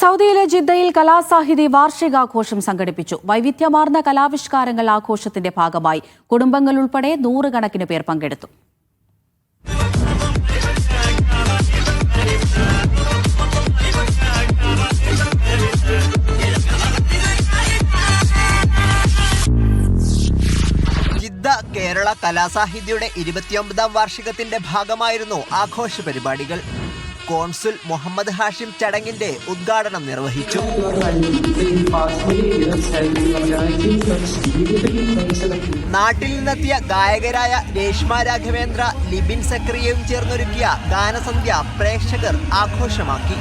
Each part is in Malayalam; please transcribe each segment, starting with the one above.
സൗദിയിലെ ജിദ്ദയിൽ കലാസാഹിതി വാർഷികാഘോഷം സംഘടിപ്പിച്ചു. വൈവിധ്യമാർന്ന കലാവിഷ്കാരങ്ങൾ ആഘോഷത്തിന്റെ ഭാഗമായി കുടുംബങ്ങൾ ഉൾപ്പെടെ നൂറുകണക്കിന് പേർ പങ്കെടുത്തു. ജിദ്ദ കേരള കലാസാഹിതിയുടെ 29ാം വാർഷികത്തിന്റെ ഭാഗമായിരുന്നു ആഘോഷ പരിപാടികൾ. കോൺസുൽ മുഹമ്മദ് ഹാഷിം ചടങ്ങിന്റെ ഉദ്ഘാടനം നിർവഹിച്ചു. നാട്ടിൽ നിന്നെത്തിയ ഗായകരായ രേഷ്മ രാഘവേന്ദ്ര, ലിബിൻ സക്രിയയും ചേർന്നൊരുക്കിയ ഗാനസന്ധ്യ പ്രേക്ഷകർ ആഘോഷമാക്കി.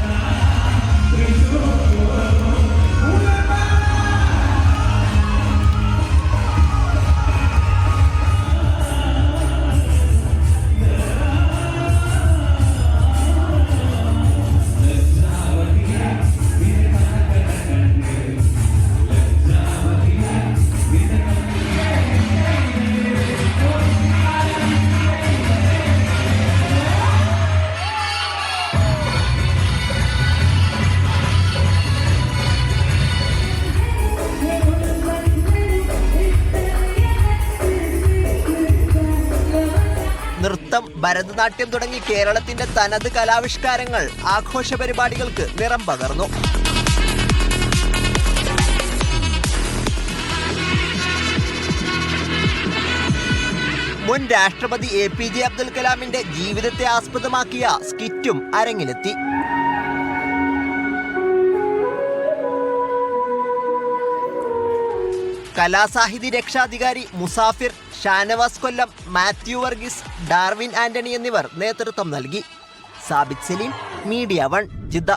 നൃത്തം, ഭരതനാട്യം തുടങ്ങി കേരളത്തിന്റെ തനത് കലാവിഷ്കാരങ്ങൾ ആഘോഷ പരിപാടികൾക്ക് നിറം പകർന്നു. മുൻ രാഷ്ട്രപതി APJ അബ്ദുൽ കലാമിന്റെ ജീവിതത്തെ ആസ്പദമാക്കിയ സ്കിറ്റും അരങ്ങിലെത്തി. കലാസാഹിതി രക്ഷാധികാരി മുസാഫിർ, ഷാനവാസ് കൊല്ലം, മാത്യു വർഗീസ്, ഡാർവിൻ ആന്റണി എന്നിവർ നേതൃത്വം നൽകി. Sabith Saleem, media 1, Jeddah.